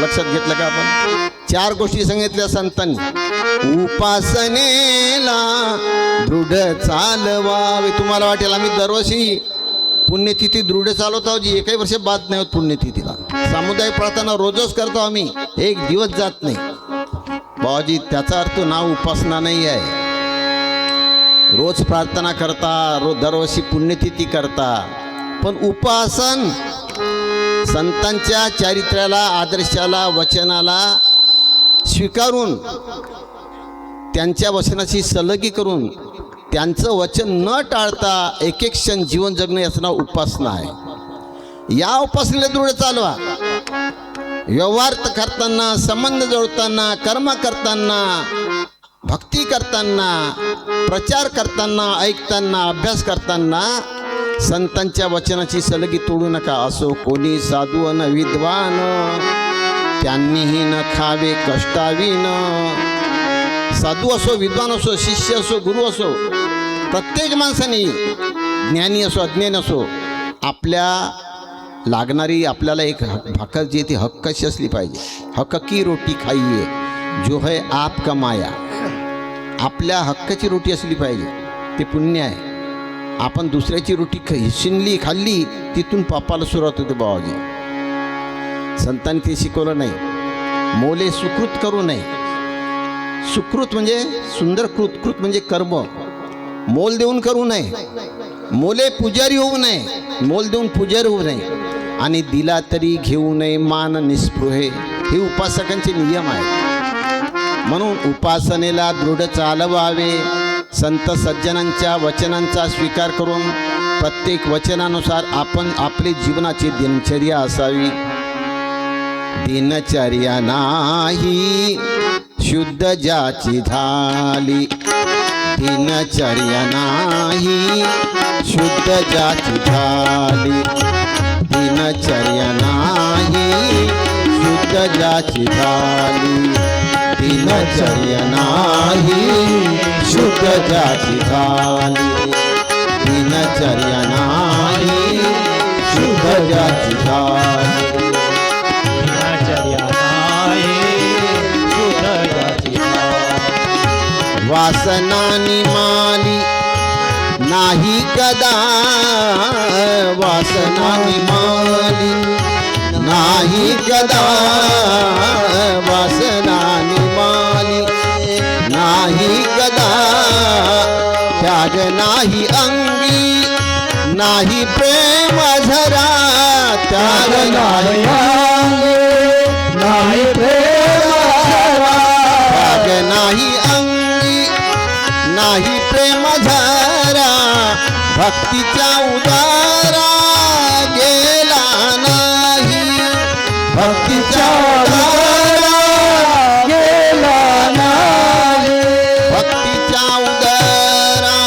लक्षात घेतलं का आपण? 4 गोष्टी सांगितल्या संतांनी. उपासनेला दृढ चालवावे. तुम्हाला वाटेल आम्ही दरवर्षी पुण्यतिथी दृढ चालवतो, जी एकही वर्ष बाद नाही होत पुण्यतिथीला. सामुदायिक प्रार्थना रोजच करतो आम्ही, एक दिवस जात नाही. बाबाजी त्याचा अर्थ नाव उपासना नाही आहे. रोज प्रार्थना करता, दरवर्षी पुण्यतिथी करता, पण उपासन संतांच्या चारित्र्याला, आदर्शाला, वचनाला स्वीकारून, त्यांच्या वचनाची सलगी करून, त्यांचं वचन न टाळता एक एक क्षण जीवन जगणे याचं नाव उपासना आहे. या उपासनेला दृढ चालवा. व्यवहार करताना, संबंध जोडताना, कर्म करताना, भक्ती करताना, प्रचार करताना, ऐकताना, अभ्यास करताना संतांच्या वचनाची सलगी तोडू नका. असो कोणी साधू अन विद्वान, त्यांनीही न खावे कष्टावीन. साधू असो, विद्वान असो, शिष्य असो, गुरु असो, प्रत्येक माणसाने, ज्ञानी असो अज्ञानी असो, आपल्या लागणारी आपल्याला एक भाकर जी ती हक्काची असली पाहिजे. हक्क की रोटी खाईये जो है आप कमाया. आपल्या हक्काची रोटी असली पाहिजे, ते पुण्य आहे. आपण दुसऱ्याची रोटी शिनली, खाल्ली, तिथून पापाला सुरुवात होते. बाबाजी संतांनी ते शिकवलं नाही. मोले सुकृत करू नये. सुकृत म्हणजे सुंदर कृत, कृत म्हणजे कर्म. मोल देऊन करू नये. मोले पुजारी होऊ नये, मोल देऊन पुजारी होऊ नये. आणि दिला तरी घेऊ नये मान निस्पृहे. हे उपासकांचे नियम आहेत. म्हणून उपासनेला दृढ चालवावे. संत सज्जनांच्या वचनांचा स्वीकार करून प्रत्येक वचनानुसार आपण आपली जीवनाची दिनचर्या असावी. दिनचर्या नाही शुद्ध ज्याची झाली. दिनचर्या नाही शुद्ध ज्याची झाली. दिनचर्या नाही शुद्ध ज्याची झाली. दिनचर्या नाही शुद्ध ज्याची झाली. दिनचर्या नाही शुद्ध ज्याची झाली. दिनचर्या नाही शुद्ध ज्याची झाली. वासनानी माली नाही कदा. वासनानी माली नाही कदा. वासनानी माली नाही कदा. त्याग नाही अंगी नाही प्रेम झरा. त्याग नाही अंगी नाही प्रेम झरा. त्याग नाही अंगी नाही प्रेम झरा. भक्तीच्या उदारा गेला नाही. भक्तीच्या उदारा गेला नाही. भक्तीच्या उदारा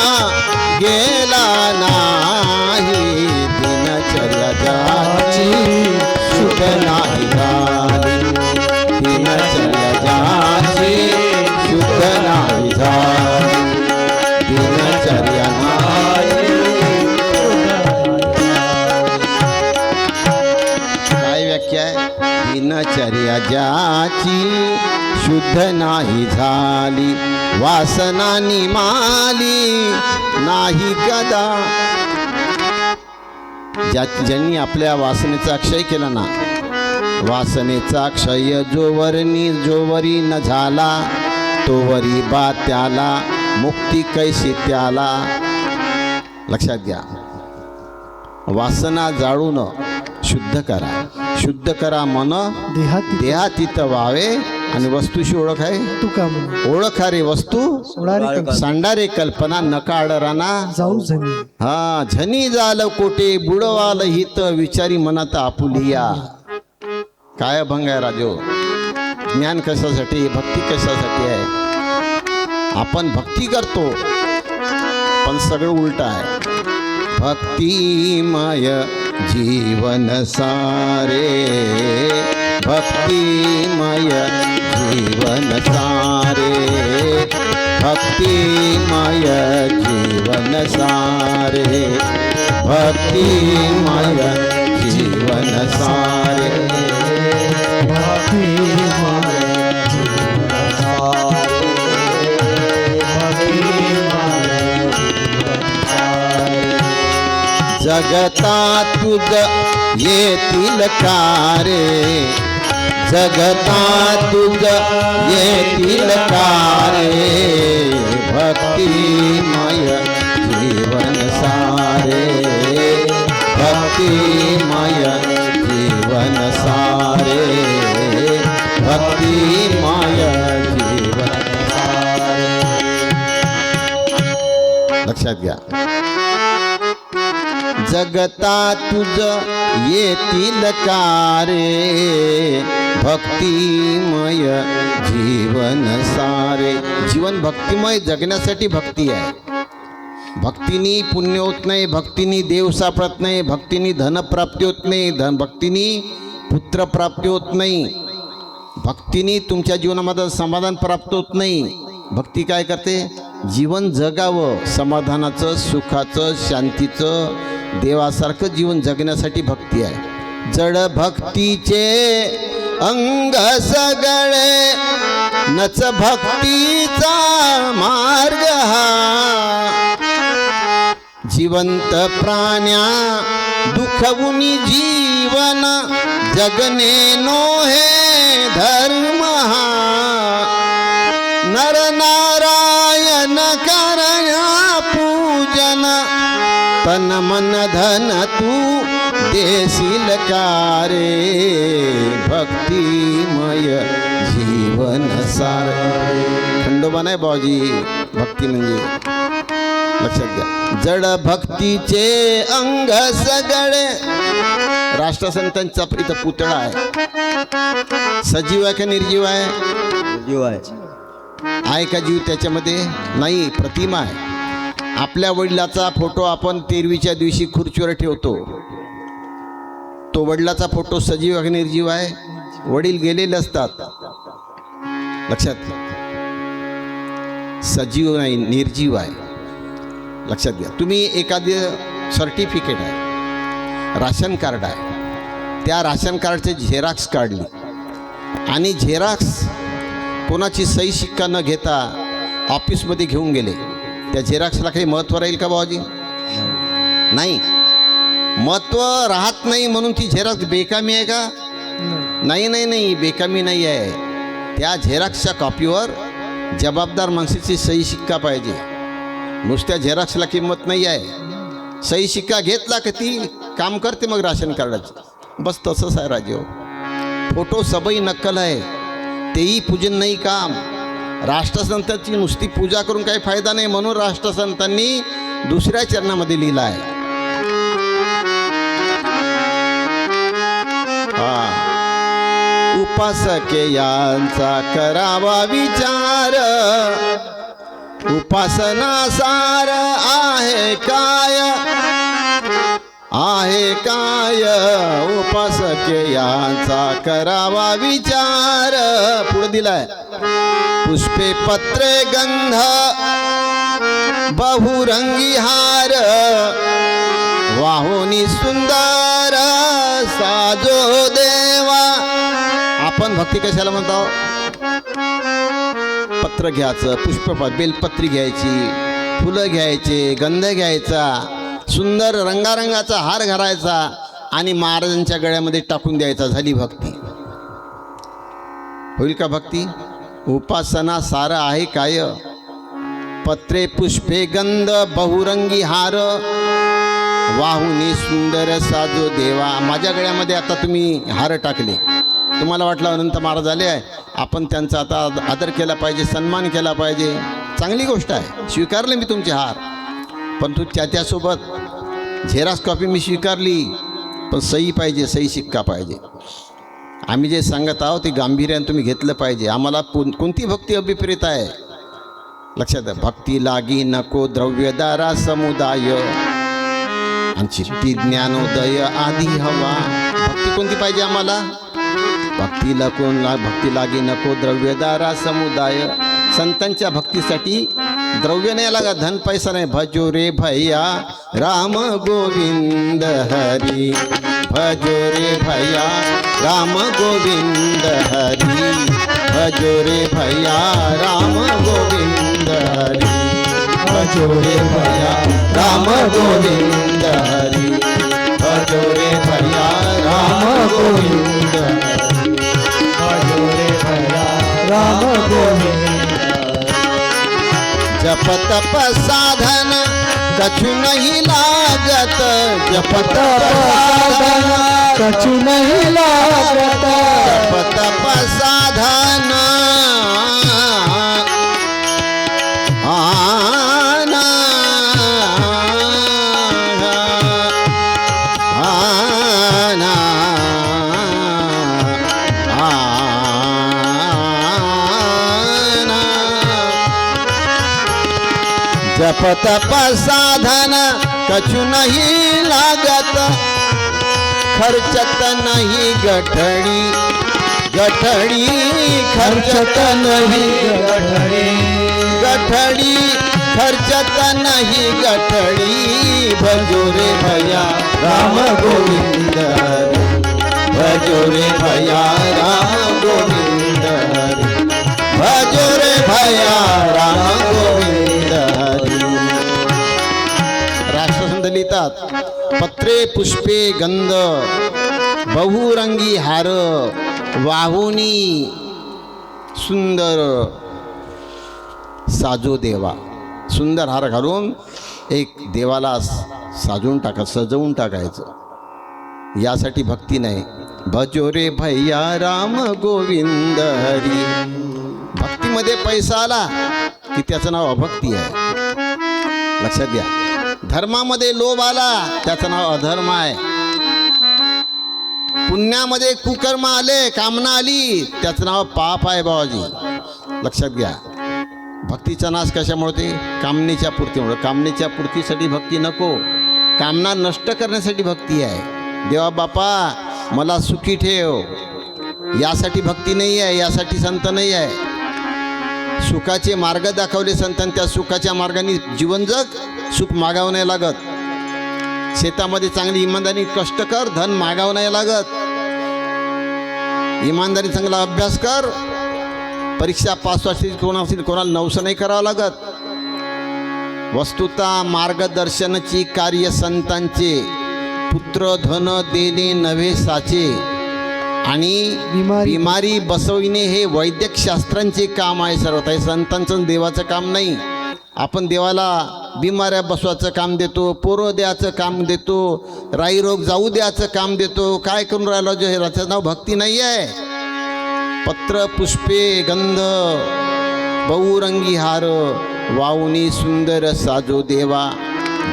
गेला नाही. दिनचर्या ज्याची शुद्ध नाही झाली. दिनचर्या ज्याची शुद्ध नाही झाली. दिनचर्या नाही. काय व्याख्या आहे? दिनचर्या ज्याची शुद्ध नाही झाली. वासनानी माली नाही कदा. ज्यांनी आपल्या वासनेचा क्षय केला ना, वासनेचा क्षय जोवरी न झाला तोवरी बा त्याला मुक्ती कैसी त्याला. लक्षात घ्या. वासना जाळून शुद्ध करा. शुद्ध करा मन देहातीत व्हावे. आणि वस्तूशी ओळख आहे तुका ओळख रे वस्तू सांडारे कल्पना नका आडराना जाऊ झनी. हा झनी झालं कोटे बुडवाल हित विचारी मनात आपुलिया. काय अभंग आहे राजो. ज्ञान कशासाठी, भक्ती कशासाठी आहे. आपण भक्ती करतो पण सगळं उलट आहे. भक्तिमय जीवन सारे. भक्तिमय जीवन सारे. भक्तिमय जीवन सारे. भक्तिमय जीवन सारे. जगता तुझ येतील कारे, जगता तुझ येतील कारे, भक्तिमय जीवन सारे, भक्तिमय जीवन सारे, भक्तिमय जीवन सारे. लक्षात घ्या. जगता तुझ येतील कारे, भक्तिमय जीवन सारे. जीवन भक्तिमय जगण्यासाठी भक्ती आहे. भक्तीनी पुण्य होत नाही, भक्तीनी देव सापडत नाही, भक्तीनी धनप्राप्ती होत नाही, भक्तीनी पुत्रप्राप्ती होत नाही, भक्तीनी तुमच्या जीवनामध्ये समाधान प्राप्त होत नाही. भक्ती काय करते? जीवन जगावं, समाधानाचं, सुखाचं, शांतीचं, देवासारखं जीवन जगण्यासाठी भक्ती आहे. जड भक्तीचे अंग सगळे, नच भक्तीचा मार्ग हा. जिवंत प्राण्या दुखवुनी जीवन, जगणे नोहे धर्म हा. नर नारायण करया पूजन, तन मन धन तू देशील कारे, भक्तिमय जीवन सारे. खंडोबा नाही बाबाजी, भक्ती म्हणजे. लक्षात घ्या. जड भक्तीचे अंग सगळे. राष्ट्रसंतांचा इथं पुतळा आहे. सजीव आहे का निर्जीव आहे? जीव आहे. आहे का जीव त्याच्यामध्ये? नाही, प्रतिमा आहे. आपल्या वडिलाचा फोटो आपण 13वीच्या दिवशी खुर्चीवर ठेवतो. तो वडिलाचा फोटो सजीव आहे निर्जीव आहे? वडील गेलेले असतात. लक्षात घ्या. सजीव नाही, निर्जीव आहे. लक्षात घ्या. तुम्ही एखादं सर्टिफिकेट आहे, राशन कार्ड आहे, त्या राशन कार्डचे झेरॉक्स काढली आणि झेरॉक्स कोणाची सही शिक्का न घेता ऑफिसमध्ये घेऊन गेले, त्या झेरॉक्सला काही महत्त्व राहील का बाबाजी? नाही. महत्त्व राहत नाही म्हणून ती झेरॉक्स बेकामी आहे का? नाही नाही नाही, बेकामी नाही आहे. त्या झेरॉक्सच्या कॉपीवर जबाबदार माणसाची सही शिक्का पाहिजे. नुसत्या झेरॉक्सला किंमत नाही आहे. सही शिक्का घेतला का ती काम करते मग राशन कार्डाची. बस तसंच आहे राजेव. फोटो सबई नक्कल आहे, तेही पूजन नाही काम. राष्ट्रसंतांची नुसती पूजा करून काही फायदा नाही, म्हणून राष्ट्रसंतांनी दुसऱ्या चरणामध्ये लिहिलं आहे. उपासके यांचा करावा विचार, उपासना सार आहे काय, आहे काय. उपासके यांचा करावा विचार. पुढे दिलाय. पुष्पे पत्रे गंध बहुरंगी हार, वाहुनी सुंदर साजो देवा. आपण भक्ती कशाला म्हणतो? पत्र घ्यायचं, पुष्प, बेलपत्री घ्यायची, फुलं घ्यायचे, गंध घ्यायचा, सुंदर रंगारंगाचा हार घालायचा आणि महाराजांच्या गळ्यामध्ये टाकून द्यायचा. झाली भक्ती. होईल का भक्ती? उपासना सार आहे काय. पत्रे पुष्पे गंध बहुरंगी हार, वाहुनी सुंदर साजो देवा. माझ्या गळ्यामध्ये आता तुम्ही हार टाकले, तुम्हाला वाटलं अनंत महाराज आले आहे, आपण त्यांचा आता आदर केला पाहिजे, सन्मान केला पाहिजे. चांगली गोष्ट आहे, स्वीकारले मी तुमचे हार. पण तू त्याच्यासोबत झेरॉक्स कॉपी मी स्वीकारली, पण सही पाहिजे, सही शिक्का पाहिजे. आम्ही जे सांगत आहोत ते गांभीर्याने तुम्ही घेतलं पाहिजे. आम्हाला कोणती भक्ती अभिप्रेत आहे? लक्षात द्या. भक्ती लागी नको द्रव्यदारा समुदाय, आमची ती ज्ञानोदय आधी हवा. भक्ती कोणती पाहिजे आम्हाला? भक्ती लागी नको द्रव्यदारा समुदाय. संतांच्या भक्तीसाठी द्रव्य नाही लागा, धन पैसा नाही. भजो रे भैया राम गोविंद हरी, भजो रे भैया राम गोविंद हरी, भजो रे भैया राम गोविंद हरी, भजो रे भैया राम गोविंद हरी. गोविंद भजो रे भया राम गोविंद जप तप साधन कछु नहीं लागत जप तप साधन कछु नहीं लागत जप तप साधन आना आना आना जप तप साधन कछु नहीं लागत खर्चत नहीं गठड़ी गठड़ी खर्चत नहीं गठड़ी गठड़ी खर्चत नहीं गठड़ी भजो रे भैया राम गोविंद भजो रे भैया राम गोविंद भजो रे भैया राम गोविंद राष्ट्रसंत लिहितात पत्रे पुष्पे गंध बहुरंगी हार वाहुनी सुंदर साजो देवा सुंदर हार घालून एक देवाला साजवून सजवून टाकायचं यासाठी भक्ती नाही भजो रे भैया राम गोविंद हरी भक्तीमध्ये पैसा आला की त्याचं नाव अभक्ती आहे लक्षात घ्या धर्मामध्ये लोभ आला त्याचं नाव अधर्म आहे पुण्यामध्ये कुकर्म आले कामना आली त्याचं नाव पाप आहे बाबाजी लक्षात घ्या भक्तीचा नाश कशामुळे ते कामनेच्या पूर्तीमुळे कामनेच्या पूर्तीसाठी भक्ती नको कामना नष्ट करण्यासाठी भक्ती आहे देवा बापा मला सुखी ठेव यासाठी भक्ती नाही आहे यासाठी संत नाही आहे सुखाचे मार्ग दाखवले संतांनी त्या सुखाच्या मार्गाने जीवन जग सुख मागावं नाही लागत शेतामध्ये चांगली इमानदारी कष्ट कर धन मागावं नाही लागत इमानदारी चांगला अभ्यास कर परीक्षा पास असतील कोणाला नवसं नाही करावं लागत वस्तुता मार्गदर्शनाची कार्य संतांचे पुत्र धन देणे नव्हे साचे आणि बिमारी बसविणे हे वैद्यक शास्त्रांचे काम आहे सर्व काही संतांचं देवाचं काम नाही आपण देवाला बिमाऱ्या बसवायचं काम देतो पोरं द्यायचं काम देतो राई रोग जाऊ द्यायचं काम देतो काय करून राहिलो जे याचं नाव भक्ती नाही आहे पत्र पुष्पे गंध बहुरंगी हार वाहुनी सुंदर साजो देवा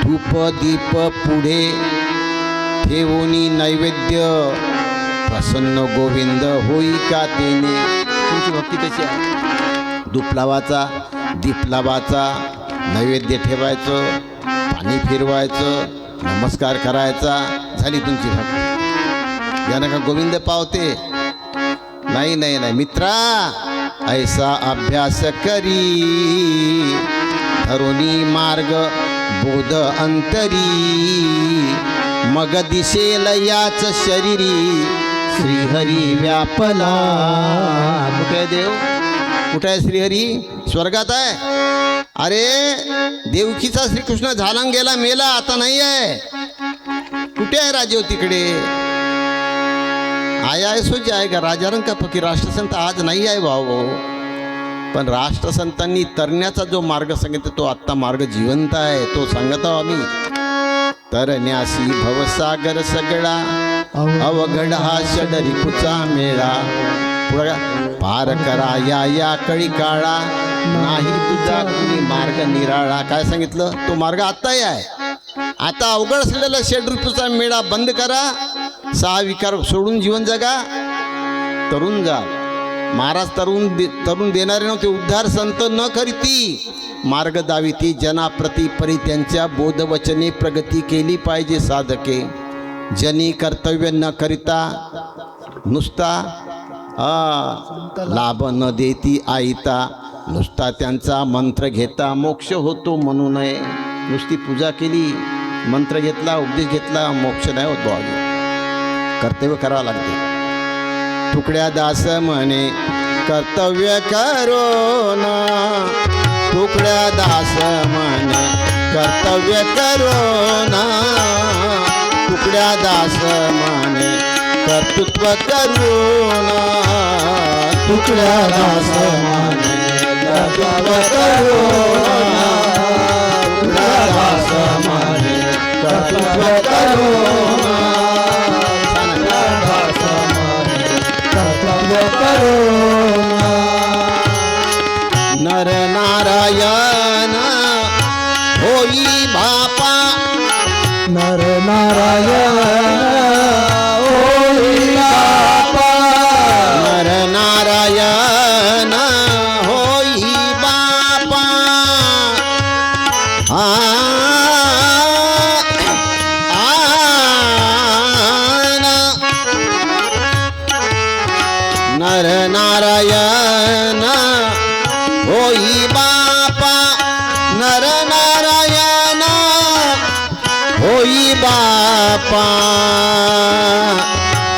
धूप दीप पुढे ठेवोनी नैवेद्य प्रसन्न गोविंद होई का तेने तुमची भक्ती कशी आहे धूप लावायचा दीप लावायचा नैवेद्य ठेवायचं पाणी फिरवायचं नमस्कार करायचा झाली तुमची भक्ती यानं का गोविंद पावते नाही नाही नाही मित्रा ऐसा अभ्यास करी धरोनी मार्ग बोध अंतरी मग दिसेल याच शरीरी श्रीहरी व्यापला कुठे आहे देव कुठे आहे श्रीहरी स्वर्गात आहे अरे देवकीचा श्रीकृष्ण झाला गेला मेला आता नाही आहे कुठे आहे राजीव तिकडे आया है सो जाएगा राजारंग का फकीर राष्ट्रसंत आज नाही आहे भाऊ पण राष्ट्रसंतांनी तरण्याचा जो मार्ग सांगितला तो आत्ता मार्ग जिवंत आहे तो सांगत आहो आम्ही तरण्यासी भवसागर सगळा अवघड हा षडरिपुचा मेळा पुढे पार करा या कळी काळा नाही तुझा कुणी मार्ग निराळा काय सांगितलं तो मार्ग आत्ताही आहे आता अवघड असलेला षडरिपुचा मेळा बंद करा 6 विकार सोडून जीवन जगा तरुण जा महाराज तरुण देणारे नव्हते उद्धार संत न करीती मार्ग दाविती जनाप्रती परी त्यांच्या बोधवचने प्रगती केली पाहिजे साधके जनी कर्तव्य न करिता नुसता लाभ न देती आईता नुसता त्यांचा मंत्र घेता मोक्ष होतो म्हणू नये नुसती पूजा केली मंत्र घेतला उपदेश घेतला मोक्ष नाही होत बाबा कर्तव्य करावं लागते तुकड्या दास म्हणे कर्तव्य करो ना तुकड्या दास म्हणे कर्तव्य करो ना तुकड्या दास म्हणे कर्तृत्व करून तुकड्या दास माने कर्तृत्व करून तुकड्या दास माने कर्तृत्व करून दास माने कर्तव्य करून नर नारायण होई बापा नर नारायण होई बापा नर नारायण होई बापा आ नर नारायण होई बापा नर नारायण होई बापा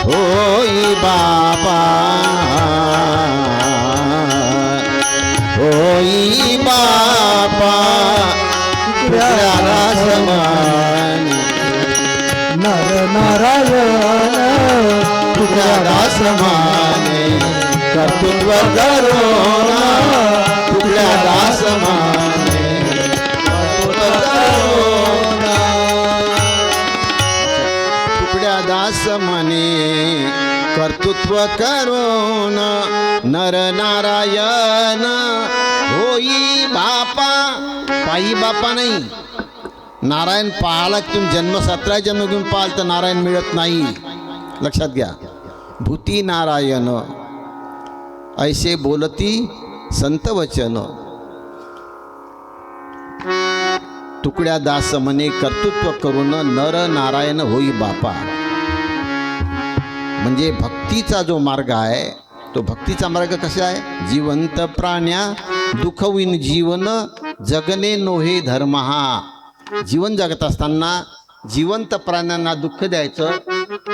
होई बापा होई बापा तुकड्याला समान नर नारायण तुकड्याला समाने कर्तृत्व करून तुकड्याला समाने कर्तृत्व करून तुकड्या दास म्हणे कर्तृत्व करून नर नारायण होई बापा पायी बापा नाही नारायण पाहाला की तुम्ही जन्म 17 जन्म घेऊन पाहाल तर नारायण मिळत नाही लक्षात घ्या भूती नारायण ऐसे बोलती संत वचन तुकड्या दास म्हणे कर्तृत्व करून नर नारायण होई बापा म्हणजे भक्तीचा जो मार्ग आहे तो भक्तीचा मार्ग कसा आहे जिवंत प्राण्या दुखविन जीवन जगणे नोहे धर्म हा जीवन जगत असताना जिवंत प्राण्यांना दुःख द्यायचं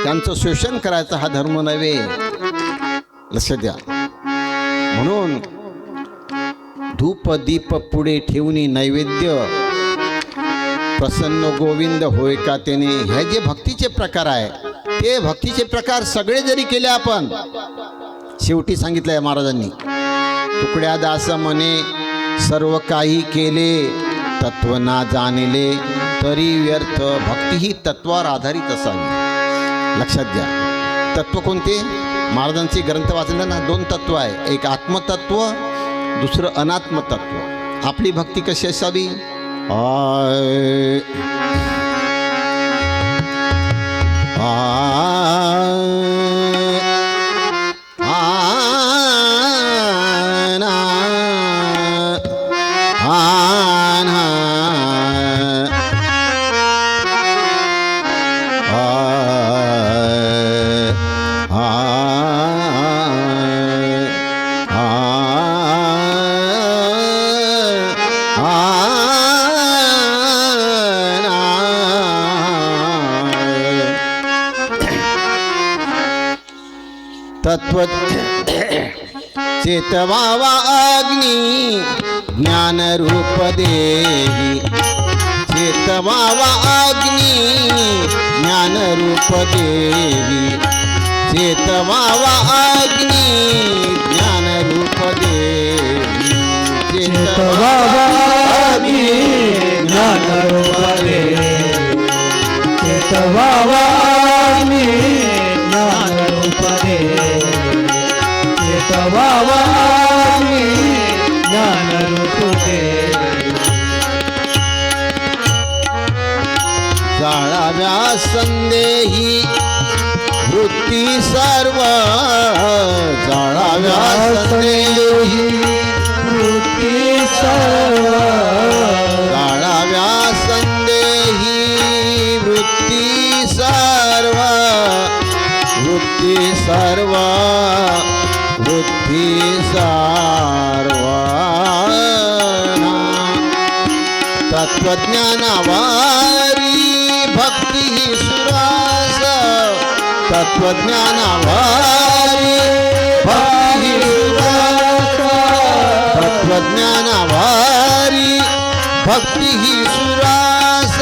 त्यांचं शोषण करायचं हा धर्म नव्हे लक्षात द्या म्हणून धूप दीप पुढे ठेवणी नैवेद्य प्रसन्न गोविंद होय का त्याने हे जे भक्तीचे प्रकार आहे ते भक्तीचे प्रकार सगळे जरी केले आपण शेवटी सांगितलंय महाराजांनी तुकड्या दास म्हणे सर्व काही केले तत्व ना जाणले तरी व्यर्थ भक्ती ही तत्वावर आधारित असावी लक्षात घ्या तत्व कोणते महाराजांचे ग्रंथ वाचले ना 2 तत्व आहे एक आत्मतत्व दुसरं अनात्मतत्व आपली भक्ती कशी असावी तत्व चेतवावा अग्नि ज्ञान रूप देही चेतवावा अग्नि ज्ञान रूप देही चेतवावा अग्नि ज्ञान रूप देही चेतवावा अग्नि ज्ञान रूप देही चेतवावा अग्नि ज्ञान रूप देही चेतवावा अग्नि ज्ञान रूप देही जाळाव्या संदेही वृत्ती सर्व जाळाव्या संदेही वृत्ती सर्व जाळाव्या संदेही वृत्ती सर्व वृत्ती सर्व वृत्ती सर्व तत्वज्ञानावारी भक्ती ही सुरास तत्वज्ञानावारी भक्ती ही सुरास तत्वज्ञानावारी भक्ती ही सुरास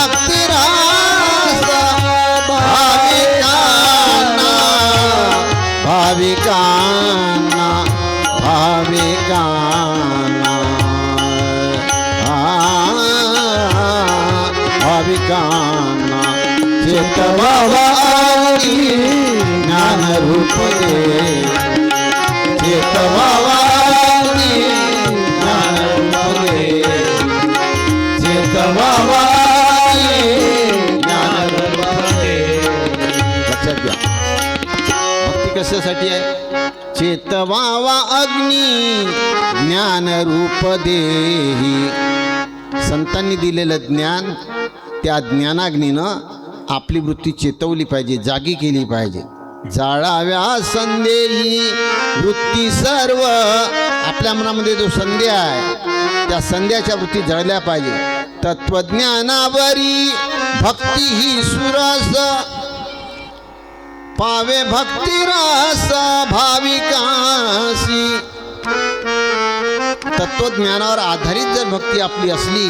भक्तिरास भाविकांना भाविकांना भाविकांना भाविकांना चेतवावा ज्ञान रूप दे चेतवावा ज्ञान रूप दे चेतवावा ज्ञान रूप दे. लक्षात घ्या भक्ती कशासाठी आहे? चेतवावा अग्नी ज्ञान रूप देही. संतांनी दिलेलं ज्ञान त्या ज्ञानाग्नीनं आपली वृत्ती चेतवली पाहिजे, जागी केली पाहिजे. जाळाव्या संदेही वृत्ती सर्व. आपल्या मनामध्ये जो संध्या आहे त्या संध्याच्या वृत्ती जळल्या पाहिजे. तत्वज्ञानावरी भक्ती ही सुरस पावे भक्तिरस भाविकासी. तत्वज्ञानावर आधारित जर भक्ती आपली असली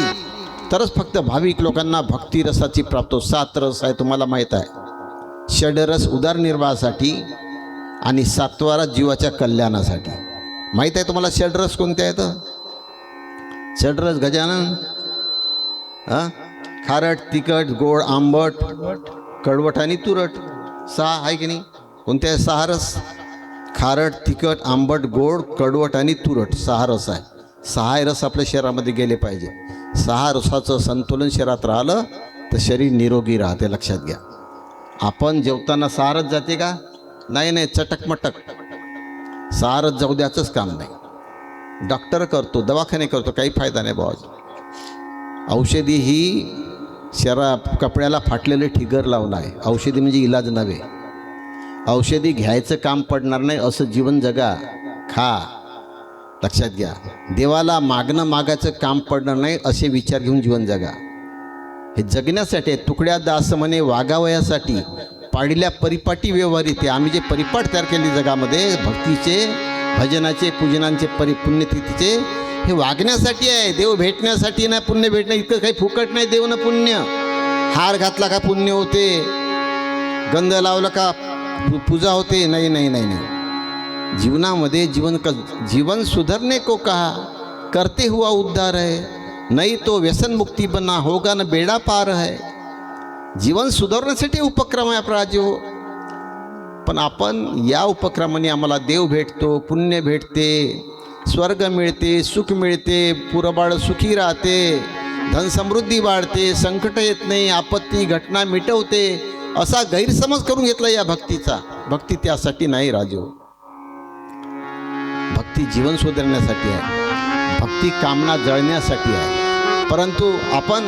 तरच फक्त भाविक लोकांना भक्तिरसाची प्राप्त हो. 7 रस आहे तुम्हाला माहीत आहे. षडरस उदरनिर्वाहासाठी आणि 7वा रस जीवाच्या कल्याणासाठी. माहीत आहे तुम्हाला षडरस कोणते आहेत? षडरस गजानन खारट तिखट गोड आंबट कडवट आणि तुरट. 6 आहे की नाही? कोणते आहे 6 रस? खारट तिखट आंबट गोड कडवट आणि तुरट 6 रस आहे. 6 रस आपल्या शरीरामध्ये गेले पाहिजे. 6 रसाचं संतुलन शरीरात राहिलं तर शरीर निरोगी राहते. लक्षात घ्या. आपण जेवताना 6 रस जाते का? नाही नाही, चटकमटक 6 रस जाऊ द्याचंच काम नाही. डॉक्टर करतो, दवाखाने करतो, काही फायदा नाही बाबा. औषधी ही कपड्याला फाटलेले ठिगर लावणं आहे. औषधी म्हणजे इलाज नव्हे. औषधी घ्यायचं काम पडणार नाही असं जीवन जगा, खा. लक्षात घ्या. देवाला मागायचं काम पडणार नाही असे विचार घेऊन जीवन जगा. हे जगण्यासाठी तुकड्या दास म्हणे वागावयासाठी पाडल्या परिपाटी व्यवहार इथे. आम्ही जे परिपाठ तयार केले जगामध्ये भक्तीचे भजनाचे पूजनांचे पुण्यतिथीचे हे वागण्यासाठी आहे. देव भेटण्यासाठी नाही, पुण्य भेटणं इतकं काही फुकट नाही. देव ना पुण्य. हार घातला का पुण्य होते? गंध लावला का पूजा होते? नाही नाही नाही नाही. जीवनामध्ये जीवन सुधरने को कहा करते हुआ उद्धार है. नाही तो व्यसन मुक्ती बना होगा न बेड़ा पार है. जीवन सुधारण्यासाठी उपक्रम आहे आपला राजीव. पण आपण या उपक्रमाने आम्हाला देव भेटतो, पुण्य भेटते, स्वर्ग मिळते, सुख मिळते, पुरबाळ सुखी राहते, धन समृद्धी वाढते, संकट येत नाही, आपत्ती घटना मिटवते असा गैरसमज करून घेतला या भक्तीचा. भक्ती त्यासाठी नाही राजू. भक्ती जीवन सुधारण्यासाठी आहे. भक्ती कामना जळण्यासाठी आहे. परंतु आपण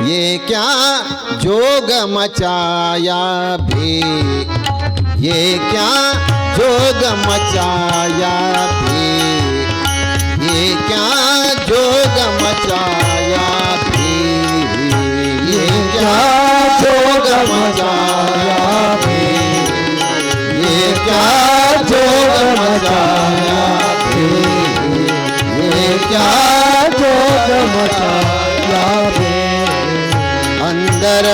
ये क्या जोग मचाया भे, ये क्या जोग मचाया भे, ये क्या जोग मचाया भे, ये क्या जोग मचाया भे, ये क्या जोग मचाया भे, ये क्या जोग मचाया भे. अंदर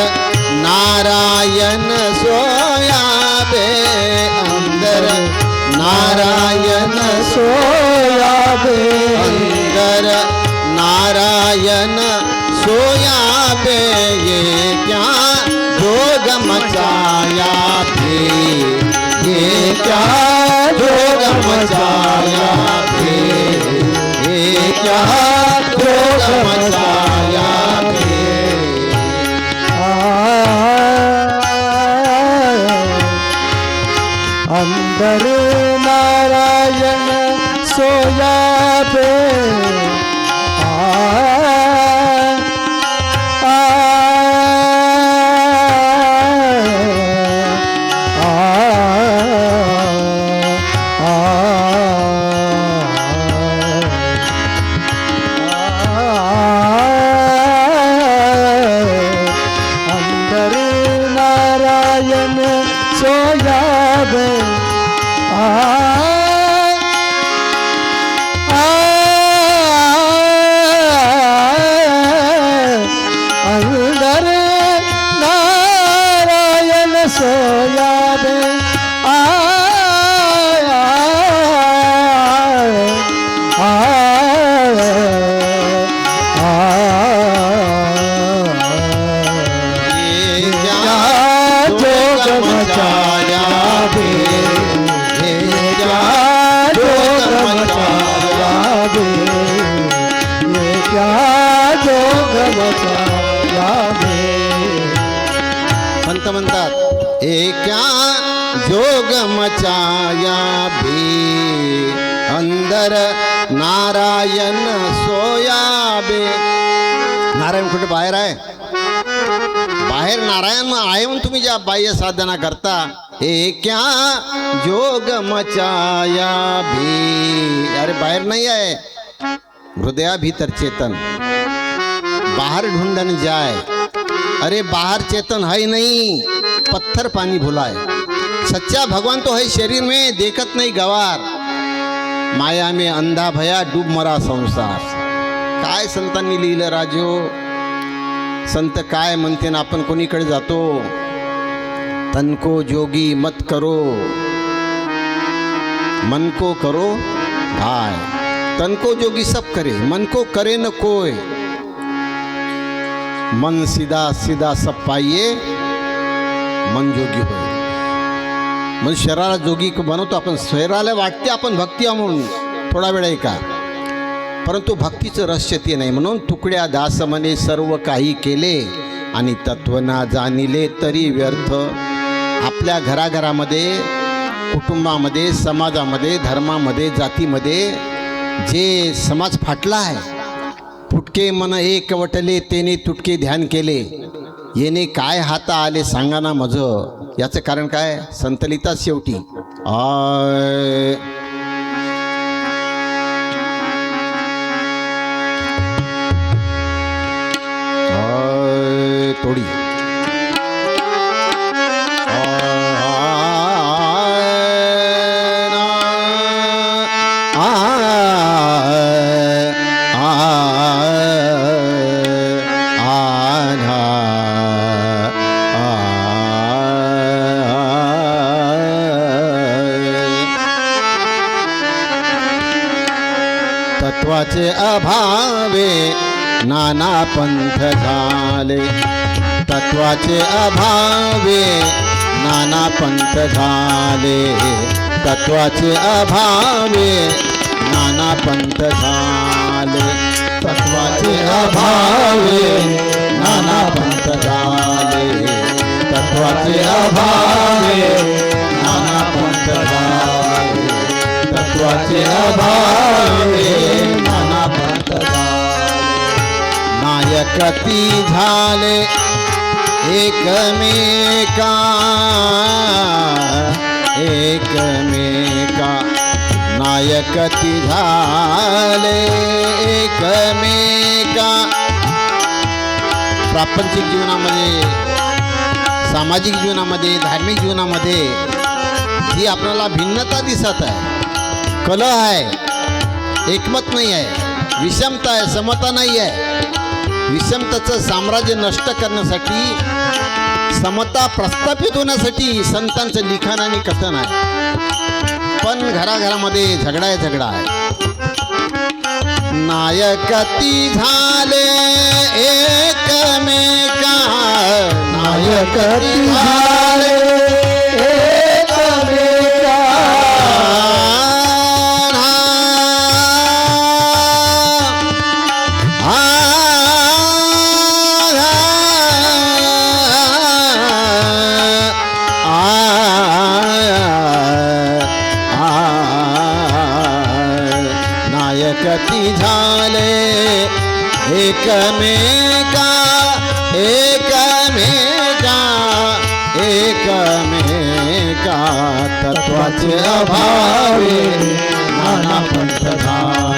नारायण सोया बे, अंदर नारायण सोया बे, अंदर नारायण सोया बे. ये क्या जोग मचाया बे, ये क्या जोग मचाया बे, ये क्या जोग मचाया बे. अंदर नारायण सोया बे, अंदर नारायण सोया बे. मचायावे. संत म्हणतात एका जोग मचाया बे अंदर नारायण सोया बे. नारायण कुठे बाहेर आहे? बाहेर नारायण आहे म्हणून तुम्ही ज्या बाह्य साधना करता. एका जोग मचाया भी, अरे बाहेर नाही आहे, हृदया भीतर चेतन, बाहर ढूंढन जाय. अरे बाहर चेतन है नहीं, पत्थर पानी भुला है. सच्चा भगवान तो है शरीर में, देखत नहीं गवार. माया में अंधा भया डूब मरा संसार. काय संतांनी लिहिलं राजो. संत काय म्हणते ना, आपण कोणीकडे जातो. तन को जोगी मत करो, मन को करो भाई. तन को जोगी सब करे, मन को करे न कोय. मन सीधा सीधा सब पाइये, मन जोगी होय. मन शरीराला जोगी बनवतो आपण. शरीराला वाटते आपण भक्ती आहे म्हणून थोडा वेळ ऐका, परंतु भक्तीचं रहस्य ते नाही. म्हणून तुकड्या दास म्हणे सर्व काही केले आणि तत्व ना जाणिले तरी व्यर्थ. आपल्या घराघरामध्ये, कुटुंबामध्ये, समाजामध्ये, धर्मामध्ये, जातीमध्ये जे समाज फाटला आहे. फुटके मन एक वटले तेने तुटके ध्यान केले. येणे काय हाता आले सांगा ना मज. याचं कारण काय? संत लिहितात शेवटी आय थोडी तत्वाचे अभावे नाना पंथ झाले. तत्वाचे अभावे नाना पंथ झाले. तत्वाचे अभावे नाना पंथ झाले. तत्वाचे अभावे नाना पंथ झाले. तत्वाचे अभावे नाना पंथ झाले. तत्वाचे अभावे नाना पंथ झाले. नायकती झाले एकमेका, एकमेका. नायकती झाले एकमेका. प्रापंचिक जीवनामध्ये, सामाजिक जीवनामध्ये, धार्मिक जीवनामध्ये जी आपल्याला भिन्नता दिसत आहे, कलह आहे, एकमत नाही आहे, विषमता आहे, समता नाही आहे. विषमतेचं साम्राज्य नष्ट करण्यासाठी, समता प्रस्थापित होण्यासाठी संतांचं लिखाण आणि कथन आहे. पण घराघरामध्ये झगडा आहे, झगडा आहे. नायकती झाले एकमेका. नायकती झाले एकमेका. नायकती झाले एकमेका, एकमेका, एकमेका. तत्वाचे अभावे नाना पंथ झाले.